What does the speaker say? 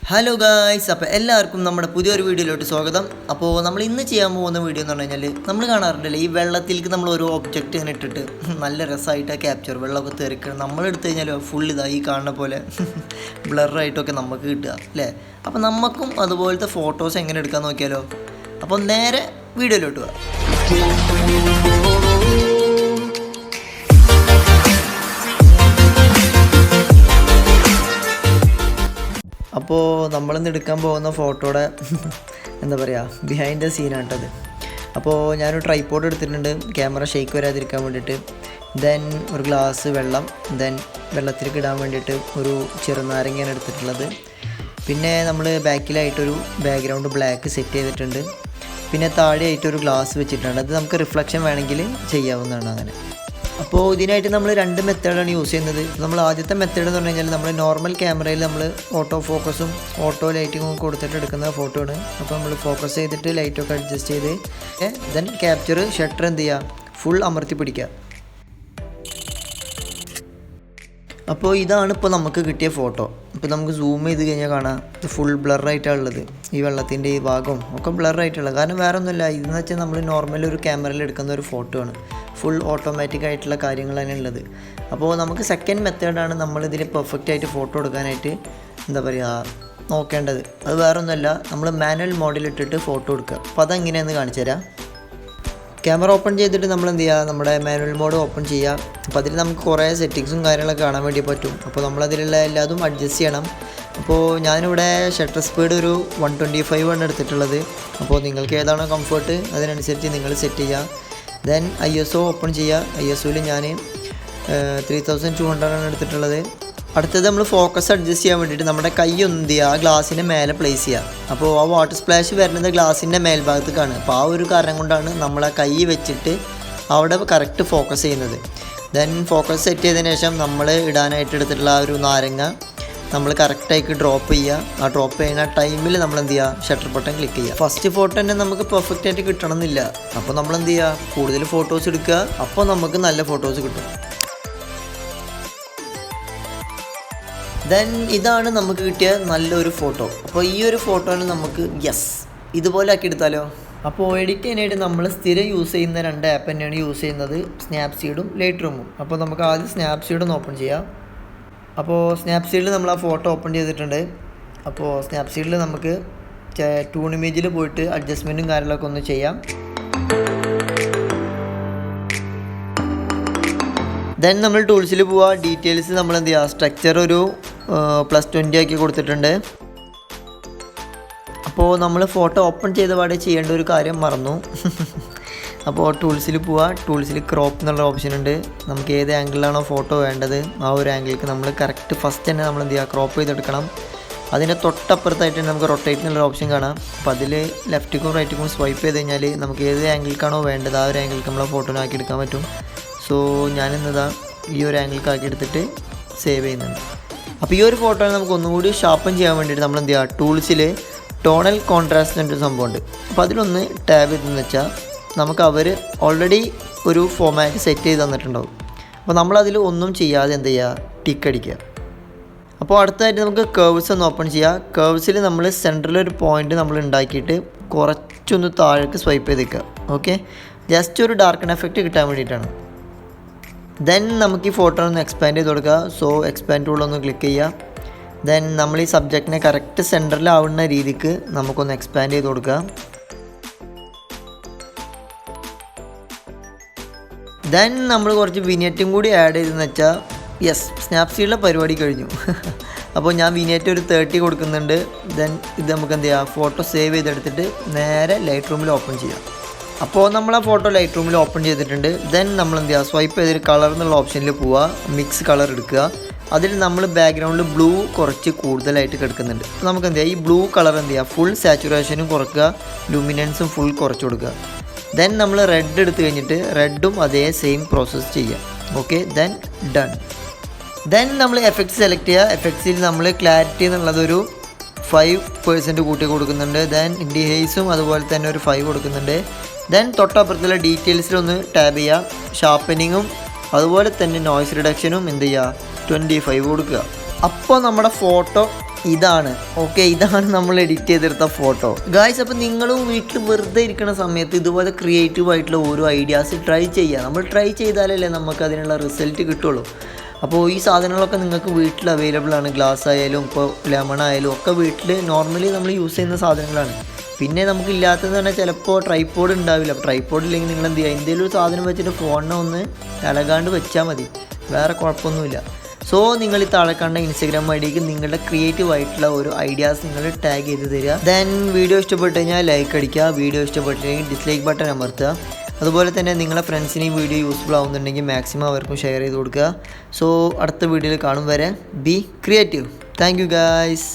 Hello guys, അപ്പോൾ എല്ലാവർക്കും നമ്മുടെ പുതിയൊരു വീഡിയോയിലോട്ട് സ്വാഗതം. അപ്പോൾ നമ്മൾ ഇന്ന് ചെയ്യാൻ പോകുന്ന വീഡിയോ എന്ന് പറഞ്ഞു കഴിഞ്ഞാൽ നമ്മൾ കാണാറുണ്ടല്ലേ ഈ വെള്ളത്തിലേക്ക് നമ്മൾ ഓരോ ഒബ്ജക്റ്റ് ഇങ്ങനെ ഇട്ടിട്ട് നല്ല രസമായിട്ടാണ് ക്യാപ്ചർ വെള്ളമൊക്കെ തെറിക്കണം. നമ്മൾ എടുത്തു കഴിഞ്ഞാൽ ഫുൾ ഇതായി കാണുന്ന പോലെ ബ്ലറായിട്ടൊക്കെ നമുക്ക് കിട്ടുക അല്ലേ. അപ്പോൾ നമുക്കും അതുപോലത്തെ ഫോട്ടോസ് എങ്ങനെ എടുക്കാൻ നോക്കിയാലോ. അപ്പോൾ നേരെ വീഡിയോയിലോട്ട് പോകാം. അപ്പോൾ നമ്മളിന്ന് എടുക്കാൻ പോകുന്ന ഫോട്ടോയുടെ എന്താ പറയുക ബിഹൈൻഡ് ദ സീനാണ് കേട്ടത്. അപ്പോൾ ഞാനൊരു ട്രൈപോഡ് എടുത്തിട്ടുണ്ട് ക്യാമറ ഷേക്ക് വരാതിരിക്കാൻ വേണ്ടിയിട്ട്. ദെൻ ഒരു ഗ്ലാസ് വെള്ളം, ദെൻ വെള്ളത്തിലേക്ക് ഇടാൻ വേണ്ടിയിട്ട് ഒരു ചെറുനാരങ്ങയാണ് എടുത്തിട്ടുള്ളത്. പിന്നെ നമ്മൾ ബാക്കിലായിട്ടൊരു ബാക്ക്ഗ്രൗണ്ട് ബ്ലാക്ക് സെറ്റ് ചെയ്തിട്ടുണ്ട്. പിന്നെ താഴെയായിട്ടൊരു ഗ്ലാസ് വെച്ചിട്ടുണ്ട്. അത് നമുക്ക് റിഫ്ലക്ഷൻ വേണമെങ്കിൽ ചെയ്യാവുന്നതാണ് അങ്ങനെ. അപ്പോൾ ഇതിനായിട്ട് നമ്മൾ രണ്ട് മെത്തേഡാണ് യൂസ് ചെയ്യുന്നത്. നമ്മൾ ആദ്യത്തെ മെത്തേഡ് എന്ന് പറഞ്ഞു കഴിഞ്ഞാൽ നമ്മൾ നോർമൽ ക്യാമറയിൽ നമ്മൾ ഓട്ടോ ഫോക്കസും ഓട്ടോ ലൈറ്റിങ്ങും കൊടുത്തിട്ട് എടുക്കുന്ന ഫോട്ടോ ആണ്. അപ്പോൾ നമ്മൾ ഫോക്കസ് ചെയ്തിട്ട് ലൈറ്റൊക്കെ അഡ്ജസ്റ്റ് ചെയ്ത് ദെൻ ക്യാപ്ചർ ഷട്ടർ എന്ത് ചെയ്യുക ഫുൾ അമർത്തി പിടിക്കുക. അപ്പോൾ ഇതാണ് ഇപ്പോൾ നമുക്ക് കിട്ടിയ ഫോട്ടോ. ഇപ്പോൾ നമുക്ക് സൂം ചെയ്ത് കഴിഞ്ഞാൽ കാണാം ഇത് ഫുൾ ബ്ലറായിട്ടാണ് ഉള്ളത്. ഈ വെള്ളത്തിൻ്റെ ഈ ഭാഗവും ഒക്കെ ബ്ലറായിട്ടുള്ളത്. കാരണം വേറെ ഒന്നുമില്ല, ഇതെന്ന് വെച്ചാൽ നമ്മൾ നോർമൽ ഒരു ക്യാമറയിൽ എടുക്കുന്ന ഒരു ഫോട്ടോ ആണ്. ഫുൾ ഓട്ടോമാറ്റിക് ആയിട്ടുള്ള കാര്യങ്ങളാണ് ഉള്ളത്. അപ്പോൾ നമുക്ക് സെക്കൻഡ് മെത്തേഡാണ് നമ്മളിതിൽ പെർഫെക്റ്റ് ആയിട്ട് ഫോട്ടോ എടുക്കാനായിട്ട് എന്താ പറയുക നോക്കേണ്ടത്. അത് വേറെ ഒന്നുമല്ല, നമ്മൾ മാനുവൽ മോഡിലിട്ടിട്ട് ഫോട്ടോ എടുക്കുക. അപ്പോൾ അതെങ്ങനെയാണെന്ന് കാണിച്ചു തരാം. ക്യാമറ ഓപ്പൺ ചെയ്തിട്ട് നമ്മൾ എന്ത് ചെയ്യുക, നമ്മുടെ മാനുവൽ മോഡ് ഓപ്പൺ ചെയ്യുക. അപ്പോൾ അതിൽ നമുക്ക് കുറേ സെറ്റിങ്സും കാര്യങ്ങളൊക്കെ കാണാൻ വേണ്ടി പറ്റും. അപ്പോൾ നമ്മളതിലുള്ള എല്ലാതും അഡ്ജസ്റ്റ് ചെയ്യണം. അപ്പോൾ ഞാനിവിടെ ഷട്ടർ സ്പീഡ് ഒരു 125 ആണ് എടുത്തിട്ടുള്ളത്. അപ്പോൾ നിങ്ങൾക്ക് ഏതാണോ കംഫർട്ട് അതിനനുസരിച്ച് നിങ്ങൾ സെറ്റ് ചെയ്യുക. ദെൻ ISO ഓപ്പൺ ചെയ്യുക. ISOയിൽ ഞാൻ 3200 ആണ് എടുത്തിട്ടുള്ളത്. അടുത്തത് നമ്മൾ ഫോക്കസ് അഡ്ജസ്റ്റ് ചെയ്യാൻ വേണ്ടിയിട്ട് നമ്മുടെ കൈ ഒന്ന് എന്ത് ചെയ്യുക, ആ ഗ്ലാസിൻ്റെ മേലെ പ്ലേസ് ചെയ്യുക. അപ്പോൾ ആ വാട്ടർ സ്പ്ലാഷ് വരുന്നത് ഗ്ലാസിൻ്റെ മേൽഭാഗത്തേക്കാണ്. അപ്പോൾ ആ ഒരു കാരണം കൊണ്ടാണ് നമ്മൾ ആ കൈ വെച്ചിട്ട് അവിടെ കറക്റ്റ് ഫോക്കസ് ചെയ്യുന്നത്. ദെൻ ഫോക്കസ് സെറ്റ് ചെയ്തതിന് ശേഷം നമ്മൾ ഇടാനായിട്ട് എടുത്തിട്ടുള്ള ആ ഒരു നാരങ്ങ നമ്മൾ കറക്റ്റായിട്ട് ഡ്രോപ്പ് ചെയ്യുക. ആ ഡ്രോപ്പ് ചെയ്യുന്ന ടൈമിൽ നമ്മൾ എന്ത് ചെയ്യുക, ഷട്ടർ ബട്ടൺ ക്ലിക്ക് ചെയ്യുക. ഫസ്റ്റ് ഫോട്ടോ തന്നെ നമുക്ക് പെർഫെക്റ്റ് ആയിട്ട് കിട്ടണമെന്നില്ല. അപ്പോൾ നമ്മൾ എന്ത് ചെയ്യുക, കൂടുതൽ ഫോട്ടോസ് എടുക്കുക. അപ്പോൾ നമുക്ക് നല്ല ഫോട്ടോസ് കിട്ടും. ദെൻ ഇതാണ് നമുക്ക് കിട്ടിയ നല്ലൊരു ഫോട്ടോ. അപ്പോൾ ഈ ഒരു ഫോട്ടോയിൽ നമുക്ക് ഇതുപോലെ ആക്കി എടുത്താലോ. അപ്പോൾ എഡിറ്റ് ചെയ്യാനായിട്ട് നമ്മൾ സ്ഥിരം യൂസ് ചെയ്യുന്ന രണ്ട് ആപ്പ് തന്നെയാണ് യൂസ് ചെയ്യുന്നത്, സ്നാപ്സീഡും ലൈറ്റ്റൂമും. അപ്പോൾ നമുക്ക് ആദ്യം സ്നാപ്സീഡ് ഒന്ന് ഓപ്പൺ ചെയ്യാം. അപ്പോൾ സ്നാപ്സീഡിൽ നമ്മൾ ആ ഫോട്ടോ ഓപ്പൺ ചെയ്തിട്ടുണ്ട്. അപ്പോൾ സ്നാപ്സീഡിൽ നമുക്ക് ടൂൺ ഇമേജിൽ പോയിട്ട് അഡ്ജസ്റ്റ്മെൻറ്റും കാര്യങ്ങളൊക്കെ ഒന്ന് ചെയ്യാം. ദെൻ നമ്മൾ ടൂൾസിൽ പോവുക. ഡീറ്റെയിൽസ് നമ്മൾ എന്ത് ചെയ്യുക, സ്ട്രക്ചർ ഒരു +20 ആക്കി കൊടുത്തിട്ടുണ്ട്. അപ്പോൾ നമ്മൾ ഫോട്ടോ ഓപ്പൺ ചെയ്ത പാടെ ചെയ്യേണ്ട ഒരു കാര്യം മറന്നു. അപ്പോൾ ടൂൾസിൽ പോവുക. ടൂൾസിൽ ക്രോപ്പ് എന്നുള്ള ഓപ്ഷൻ ഉണ്ട്. നമുക്ക് ഏത് ആംഗിളിലാണോ ഫോട്ടോ വേണ്ടത് ആ ഒരു ആംഗിളിലേക്ക് നമ്മൾ കറക്റ്റ് ഫസ്റ്റ് തന്നെ നമ്മൾ എന്ത് ചെയ്യുക, ക്രോപ്പ് ചെയ്തെടുക്കണം. അതിൻ്റെ തൊട്ടപ്പുറത്തായിട്ട് നമുക്ക് റൊട്ടേറ്റ് എന്നുള്ള ഓപ്ഷൻ കാണാം. അപ്പോൾ അതിൽ ലെഫ്റ്റിക്കും റൈറ്റിക്കും സ്വൈപ്പ് ചെയ്ത് കഴിഞ്ഞാൽ നമുക്ക് ഏത് ആംഗിൾക്കാണോ വേണ്ടത് ആ ഒരു ആംഗിൾക്ക് നമ്മളെ ഫോട്ടോനെ ആക്കി എടുക്കാൻ പറ്റും. സോ ഞാനിന്നതാ ഈ ഒരു ആംഗിൾക്ക് ആക്കി എടുത്തിട്ട് സേവ് ചെയ്യുന്നുണ്ട്. അപ്പോൾ ഈ ഒരു ഫോട്ടോനെ നമുക്ക് ഒന്നുകൂടി ഷാർപ്പൻ ചെയ്യാൻ വേണ്ടിയിട്ട് നമ്മൾ എന്ത് ചെയ്യുക, ടൂൾസിൽ ടോണൽ കോൺട്രാസ്റ്റ് എന്നൊരു സംഭവമുണ്ട്. അപ്പോൾ അതിലൊന്ന് ടാബ് ചെയ്തെന്ന് വെച്ചാൽ നമുക്ക് അവർ ഓൾറെഡി ഒരു ഫോമാറ്റ് സെറ്റ് ചെയ്ത് തന്നിട്ടുണ്ടാവും. അപ്പോൾ നമ്മളതിൽ ഒന്നും ചെയ്യാതെ എന്ത് ചെയ്യുക, ടിക്ക് അടിക്കുക. അപ്പോൾ അടുത്തതായിട്ട് നമുക്ക് കേർവ്സ് ഒന്ന് ഓപ്പൺ ചെയ്യുക. കേർവ്സിൽ നമ്മൾ സെൻറ്ററിലൊരു പോയിൻ്റ് നമ്മൾ ഉണ്ടാക്കിയിട്ട് കുറച്ചൊന്ന് താഴേക്ക് സ്വൈപ്പ് ചെയ്ത് വെക്കുക. ഓക്കെ, ജസ്റ്റ് ഒരു ഡാർക്കൺ എഫക്റ്റ് കിട്ടാൻ വേണ്ടിയിട്ടാണ്. ദെൻ നമുക്ക് ഈ ഫോട്ടോ ഒന്ന് എക്സ്പാൻഡ് ചെയ്ത് കൊടുക്കുക. സോ എക്സ്പാൻഡ് ടൂളൊന്ന് ക്ലിക്ക് ചെയ്യുക. ദെൻ നമ്മൾ ഈ സബ്ജക്റ്റിനെ കറക്റ്റ് സെൻറ്ററിലാവുന്ന രീതിക്ക് നമുക്കൊന്ന് എക്സ്പാൻഡ് ചെയ്ത് കൊടുക്കുക. ദെൻ നമ്മൾ കുറച്ച് വിനിയറ്റും കൂടി ആഡ് ചെയ്തെന്ന് വെച്ചാൽ സ്നാപ്സീഡിലെ പരിപാടി കഴിഞ്ഞു. അപ്പോൾ ഞാൻ വിനിയറ്റ് ഒരു 30 കൊടുക്കുന്നുണ്ട്. ദെൻ ഇത് നമുക്ക് എന്ത് ചെയ്യുക, ഫോട്ടോ സേവ് ചെയ്തെടുത്തിട്ട് നേരെ ലൈറ്റ് റൂമിൽ ഓപ്പൺ ചെയ്യാം. അപ്പോൾ നമ്മൾ ആ ഫോട്ടോ ലൈറ്റ് റൂമിൽ ഓപ്പൺ ചെയ്തിട്ടുണ്ട്. ദെൻ നമ്മൾ എന്ത് ചെയ്യുക, സ്വൈപ്പ് ചെയ്തൊരു കളർ എന്നുള്ള ഓപ്ഷനിൽ പോവുക. മിക്സ് കളർ എടുക്കുക. അതിൽ നമ്മൾ ബാക്ക്ഗ്രൗണ്ടിൽ ബ്ലൂ കുറച്ച് കൂടുതലായിട്ട് കിടക്കുന്നുണ്ട്. നമുക്ക് എന്ത് ചെയ്യുക, ഈ ബ്ലൂ കളർ എന്ത് ചെയ്യുക, ഫുൾ സാച്ചുറേഷനും കുറക്കുക, ലൂമിനൻസും ഫുൾ കുറച്ച് കൊടുക്കുക. ദെൻ നമ്മൾ റെഡ് എടുത്തു കഴിഞ്ഞിട്ട് റെഡും അതേ സെയിം പ്രോസസ്സ് ചെയ്യുക. Okay, then done. ദെൻ നമ്മൾ എഫക്ട്സ് സെലക്ട് ചെയ്യുക. എഫക്ട്സിൽ നമ്മൾ ക്ലാരിറ്റി എന്നുള്ളതൊരു 5% കൂട്ടി കൊടുക്കുന്നുണ്ട്. ദെൻ ഡിഹേസും അതുപോലെ തന്നെ ഒരു 5 കൊടുക്കുന്നുണ്ട്. ദെൻ തൊട്ടപ്പുറത്തുള്ള ഡീറ്റെയിൽസിലൊന്ന് ടാബ് ചെയ്യുക. ഷാർപ്പനിങ്ങും അതുപോലെ തന്നെ നോയ്സ് റിഡക്ഷനും എന്ത് ചെയ്യുക, 25 കൊടുക്കുക. അപ്പോൾ നമ്മുടെ ഫോട്ടോ ഇതാണ്. ഓക്കെ, ഇതാണ് നമ്മൾ എഡിറ്റ് ചെയ്തെടുത്ത ഫോട്ടോ ഗായ്സ്. അപ്പോൾ നിങ്ങളും വീട്ടിൽ വെറുതെ ഇരിക്കുന്ന സമയത്ത് ഇതുപോലെ ക്രിയേറ്റീവ് ആയിട്ടുള്ള ഓരോ ഐഡിയാസ് ട്രൈ ചെയ്യുക. നമ്മൾ ട്രൈ ചെയ്താലല്ലേ നമുക്ക് അതിനുള്ള റിസൾട്ട് കിട്ടുള്ളൂ. അപ്പോൾ ഈ സാധനങ്ങളൊക്കെ നിങ്ങൾക്ക് വീട്ടിൽ അവൈലബിൾ ആണ്. ഗ്ലാസ് ആയാലും ഇപ്പോൾ ലെമൺ ആയാലും ഒക്കെ വീട്ടിൽ നോർമലി നമ്മൾ യൂസ് ചെയ്യുന്ന സാധനങ്ങളാണ്. പിന്നെ നമുക്ക് ഇല്ലാത്തതെന്ന് പറഞ്ഞാൽ ചിലപ്പോൾ ട്രൈപോഡ് ഉണ്ടാവില്ല. ട്രൈപോഡ് ഇല്ലെങ്കിൽ നിങ്ങൾ എന്ത് ചെയ്യുക, എന്തെങ്കിലും ഒരു സാധനം വെച്ചിട്ട് ഫോണിനെ ഒന്ന് ഇളകാണ്ട് വെച്ചാൽ മതി, വേറെ കുഴപ്പമൊന്നുമില്ല. സോ നിങ്ങൾ ഈ താഴെ കണ്ട ഇൻസ്റ്റാഗ്രാം ഐഡിക്ക് നിങ്ങളുടെ ക്രിയേറ്റീവ് ആയിട്ടുള്ള ഒരു ഐഡിയാസ് നിങ്ങൾ ടാഗ് ചെയ്ത് തരിക. ദെൻ വീഡിയോ ഇഷ്ടപ്പെട്ട് കഴിഞ്ഞാൽ ലൈക്ക് അടിക്കുക, വീഡിയോ ഇഷ്ടപ്പെട്ടില്ലെങ്കിൽ ഡിസ്ലൈക്ക് ബട്ടൺ അമർത്തുക. അതുപോലെ തന്നെ നിങ്ങളുടെ ഫ്രണ്ട്സിന് ഈ വീഡിയോ യൂസ്ഫുൾ ആവുന്നുണ്ടെങ്കിൽ മാക്സിമം അവർക്കും ഷെയർ ചെയ്ത് കൊടുക്കുക. സോ അടുത്ത വീഡിയോയിൽ കാണും വരെ B creative. Thank you guys.